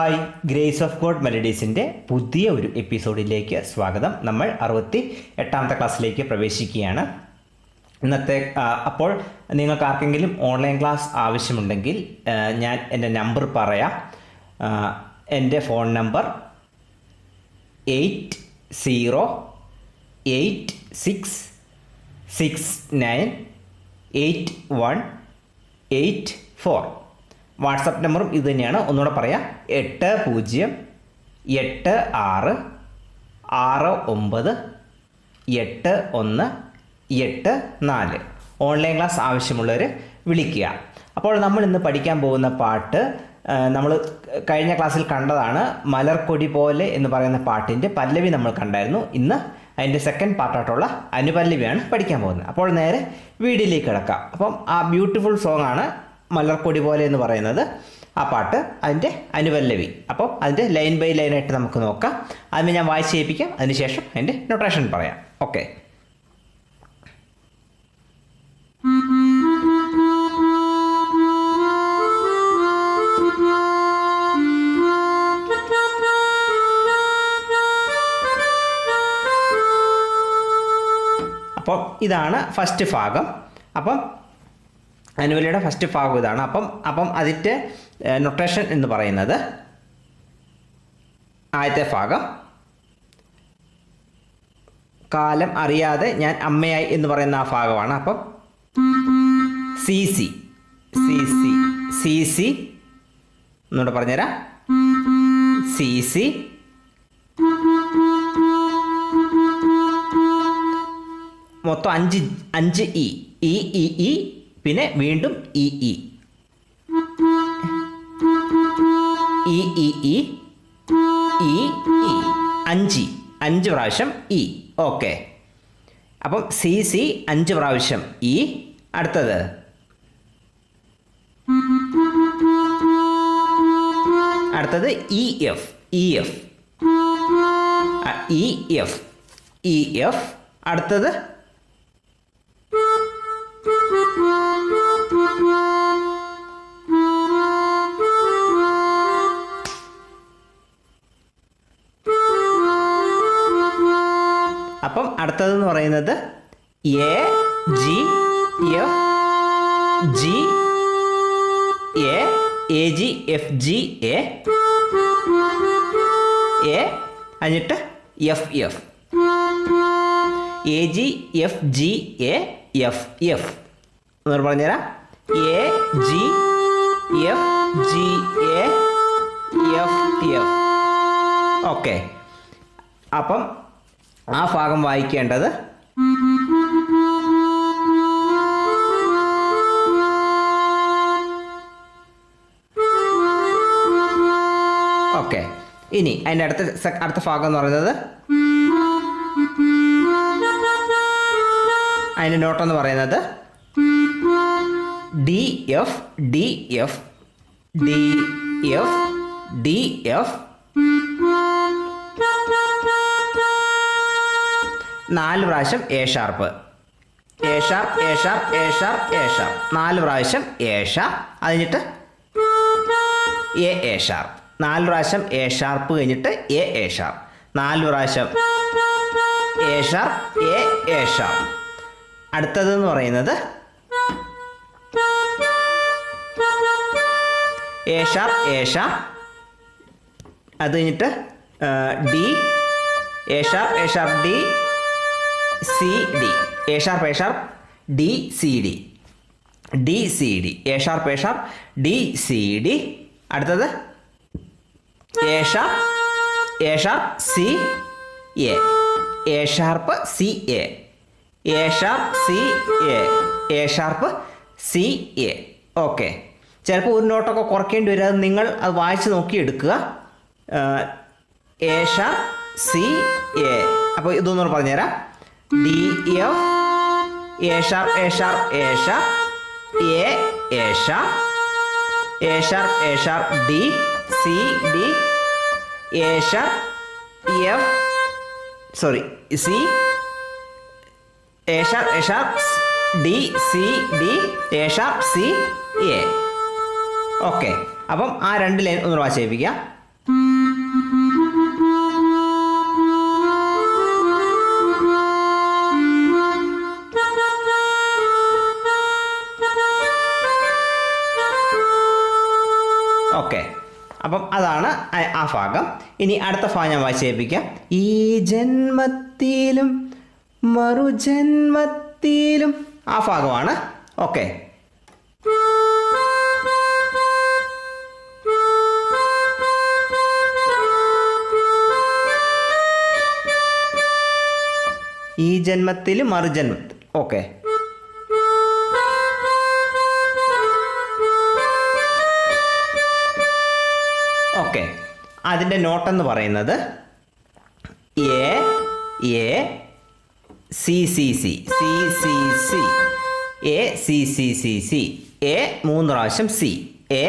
Hi, grace of God മെലഡീസിൻ്റെ പുതിയ ഒരു എപ്പിസോഡിലേക്ക് സ്വാഗതം. നമ്മൾ 68ാമത്തെ ക്ലാസ്സിലേക്ക് പ്രവേശിക്കുകയാണ്. അപ്പോൾ നിങ്ങൾക്ക് ആർക്കെങ്കിലും ഓൺലൈൻ ക്ലാസ് ആവശ്യമുണ്ടെങ്കിൽ ഞാൻ എൻ്റെ നമ്പർ പറയാം. എൻ്റെ ഫോൺ നമ്പർ 8086698184. വാട്സപ്പ് നമ്പറും ഇത് തന്നെയാണ്. ഒന്നുകൂടെ പറയാം, 8086698184. ഓൺലൈൻ ക്ലാസ് ആവശ്യമുള്ളവർ വിളിക്കുക. അപ്പോൾ നമ്മൾ ഇന്ന് പഠിക്കാൻ പോകുന്ന പാട്ട് നമ്മൾ കഴിഞ്ഞ ക്ലാസ്സിൽ കണ്ടതാണ്. മലർക്കൊടി പോലെ എന്ന് പറയുന്ന പാട്ടിൻ്റെ പല്ലവി നമ്മൾ കണ്ടായിരുന്നു. ഇന്ന് അതിൻ്റെ സെക്കൻഡ് പാർട്ടായിട്ടുള്ള അനുപല്ലവിയാണ് പഠിക്കാൻ പോകുന്നത്. അപ്പോൾ നേരെ വീഡിയോയിലേക്ക് കിടക്കാം. അപ്പം ആ ബ്യൂട്ടിഫുൾ സോങ് ആണ് മലർക്കൊടി പോലെ എന്ന് പറയുന്നത്, ആ പാട്ട്, അതിൻ്റെ അനുപല്ലവി. അപ്പോൾ അതിൻ്റെ ലൈൻ ബൈ ലൈനായിട്ട് നമുക്ക് നോക്കാം. അതിന് ഞാൻ വായിച്ച് കേൾപ്പിക്കാം, അതിനുശേഷം അതിൻ്റെ നൊട്ടേഷൻ പറയാം. ഓക്കെ. അപ്പം ഇതാണ് ഫസ്റ്റ് ഭാഗം. അപ്പം അനുപല്ലവിയുടെ ഫസ്റ്റ് ഭാഗം ഇതാണ്. അപ്പം അതിൻ്റെ നൊട്ടേഷൻ എന്ന് പറയുന്നത്, ആദ്യത്തെ ഭാഗം കാലം അറിയാതെ ഞാൻ അമ്മയായി എന്ന് പറയുന്ന ആ ഭാഗമാണ്. അപ്പം C C C C C C എന്നോട് പറഞ്ഞുതരാം. സി സി, മൊത്തം അഞ്ച് ഇ ഇ ഇ ഇ, പിന്നെ വീണ്ടും E E E E E E E, അഞ്ച് പ്രാവശ്യം ഇ. ഓക്കെ. അപ്പം സി സി 5 പ്രാവശ്യം ഇ. അടുത്തത് E F E F E F E F. അടുത്തത് അപ്പം അടുത്തതെന്ന് പറയുന്നത് A G F G A G F G A എന്നിട്ട് F F A G F G A F F എന്ന് പറഞ്ഞുതരാം. A G F G A F F. Okay. അപ്പം ആ ഭാഗം വായിക്കേണ്ടത് ഓക്കെ. ഇനി അതിൻ്റെ അടുത്ത ഭാഗം എന്ന് പറയുന്നത്, അതിൻ്റെ നോട്ടെന്ന് പറയുന്നത് D F D F D F D F. 4 പ്രാവശ്യം A sharp, A sharp A sharp A sharp A sharp. 4 പ്രാവശ്യം എ ഷാർപ്പ്, അതിനിട്ട് എ ഷാർപ്പ്. 4 പ്രാവശ്യം എ ഷാർപ്പ് കഴിഞ്ഞിട്ട് എ ഷാർപ്പ്. 4 പ്രാവശ്യം എ ഷാർപ്പ് എ ഷാർപ്പ്. അടുത്തതെന്ന് പറയുന്നത് എ ഷാർപ്പ് എ ഷാർപ്പ്. അത് കഴിഞ്ഞിട്ട് D, A sharp A sharp D C D, A sharp D C D D C D, A sharp D C D. അടുത്തത് A sharp C A, A sharp C A, A sharp C A, A sharp C A. Okay. ചിലപ്പോൾ ഒരു നോട്ടൊക്കെ കുറയ്ക്കേണ്ടി വരും, അത് നിങ്ങൾ അത് വായിച്ച് നോക്കി എടുക്കുക. A sharp C A. അപ്പോൾ ഇതൊന്നും പറഞ്ഞുതരാം. D F A sharp A sharp A sharp A sharp A sharp D C D A sharp F sorry C A sharp D C D A sharp C A. Okay. അപ്പം ആ 2 line ഒന്ന് വായിച്ചേൽപ്പിക്കാം. Okay, അപ്പം അതാണ് ആ ഭാഗം. ഇനി അടുത്ത ഭാഗം ഞാൻ വായിച്ച് കേൾപ്പിക്കാം. ഈ ജന്മത്തിലും മറുജന്മത്തിലും, ആ ഭാഗമാണ്. ഓക്കെ, ഈ ജന്മത്തിലും മറുജന്മത്തിൽ. ഓക്കെ, ഓക്കെ, അതിൻ്റെ നോട്ടെന്ന് പറയുന്നത് A A C C C C C C A C C C C A 3 പ്രാവശ്യം സി, എ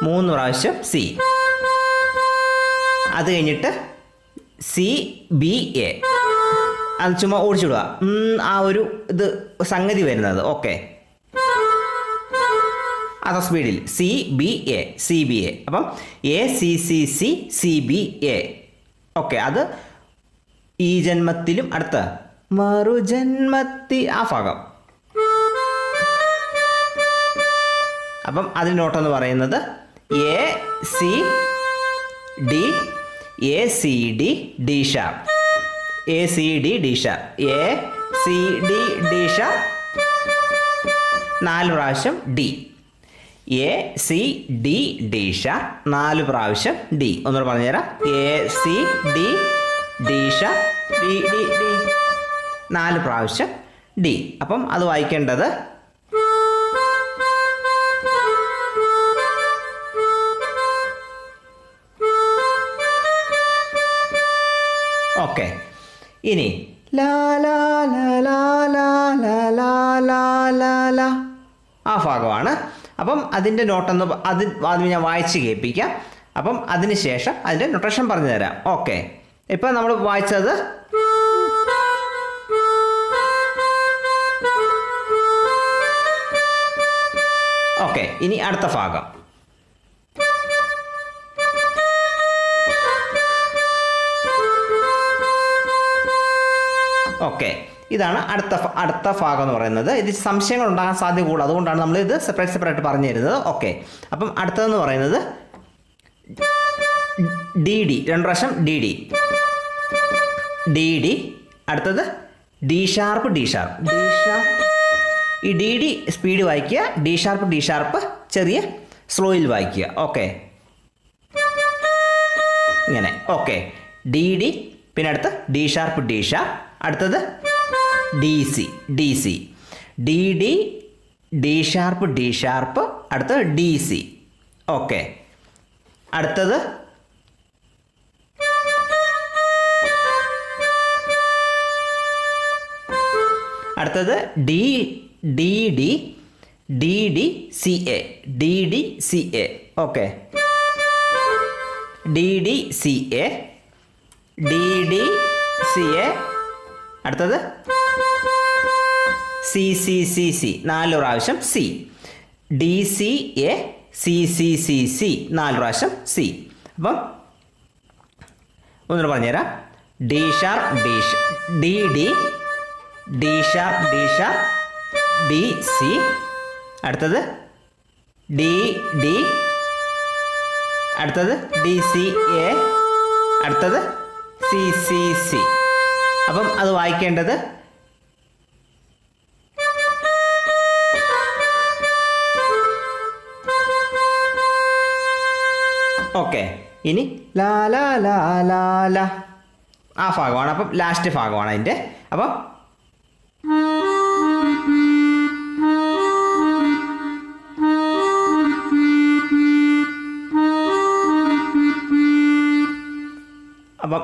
3 പ്രാവശ്യം സി, അത് കഴിഞ്ഞിട്ട് സി ബി എ. അത് ചുമ്മാ ഓടിച്ചിടുക, ആ ഒരു ഇത് സംഗതി വരുന്നത്. ഓക്കെ, അത സ്പീഡിൽ C B A, C B A. അപ്പം A C C C C B A. Okay, അത് ഈ ജന്മത്തിലും അടുത്ത മറുജന്മത്തിൽ, ആ ഭാഗം. അപ്പം അതിന് നോട്ടെന്ന് പറയുന്നത് A C D, A C D D sharp, A C D D sharp, A C D D sharp 4 പ്രാവശ്യം D, A C D D sharp 4 പ്രാവശ്യം ഡി. ഒന്നുകൂടെ പറഞ്ഞുതരാം. A C D D sharp D D D 4 പ്രാവശ്യം D. അപ്പം അത് വായിക്കേണ്ടത് okay. ഇനി ലാ ലാ ലാ ലാ ലാ ലാ ലാ ലാ ലാ, ആ ഭാഗമാണ്. അപ്പം അതിൻ്റെ നോട്ടെന്ന് ആദ്യം ഞാൻ വായിച്ച് കേൾപ്പിക്കാം. അപ്പം അതിന് ശേഷം അതിൻ്റെ നൊട്ടേഷൻ പറഞ്ഞു തരാം. ഓക്കെ, ഇപ്പം നമ്മൾ വായിച്ചത് ഓക്കെ. ഇനി അടുത്ത ഭാഗം. ഓക്കെ, ഇതാണ് അടുത്ത ഭാഗം എന്ന് പറയുന്നത്. ഇത് സംശയങ്ങൾ ഉണ്ടാകാൻ സാധ്യത കൂടുതൽ, അതുകൊണ്ടാണ് നമ്മൾ ഇത് സെപ്പറേറ്റ് പറഞ്ഞു തരുന്നത്. ഓക്കെ, അപ്പം അടുത്തതെന്ന് പറയുന്നത് ഡി ഡി, 2 പ്രാവശ്യം ഡി ഡി ഡി ഡി. അടുത്തത് D sharp D sharp D sharp. ഈ ഡി ഡി സ്പീഡ് വായിക്കുക, ഡി ഷാർപ്പ് ചെറിയ സ്ലോയിൽ വായിക്കുക. ഓക്കെ, ഇങ്ങനെ. ഓക്കെ, ഡി ഡി, പിന്നെ അടുത്ത് ഡി ഷാർപ്പ് ഡി ഷാർപ്പ്, അടുത്തത് D C D C, D D D sharp, അടുത്തത് ഡി സി. ഓക്കെ, അടുത്തത് D D D D D C A, D D C A. Okay, D D C A, D D C A. അടുത്തത് C C C C 4 പ്രാവശ്യം C, D C A C C C C 4 പ്രാവശ്യം C. അപ്പം ഒന്നുകൂടെ പറഞ്ഞുതരാം. D sharp D D D sharp D C, അടുത്തത് D D, അടുത്തത് D C A, അടുത്തത് C C C. അപ്പം അത് വായിക്കേണ്ടത് ഓക്കെ. ഇനി ലാ ലാ ലാ ലാ ലാ, ആ ഭാഗമാണ്. അപ്പം ലാസ്റ്റ് ഭാഗമാണ് അതിൻ്റെ. അപ്പം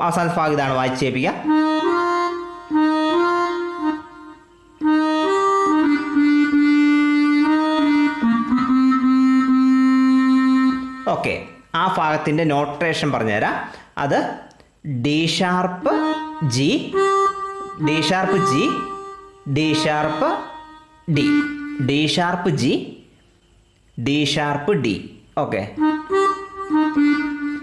അവസാന ഭാഗം ഇതാണ്, വായിച്ച് കേൾപ്പിക്കുക. ഓക്കെ, ആ ഭാഗത്തിൻ്റെ നോട്ടേഷൻ പറഞ്ഞുതരാം. അത് D sharp G, D sharp G, D sharp D, D sharp G, D sharp D. Okay,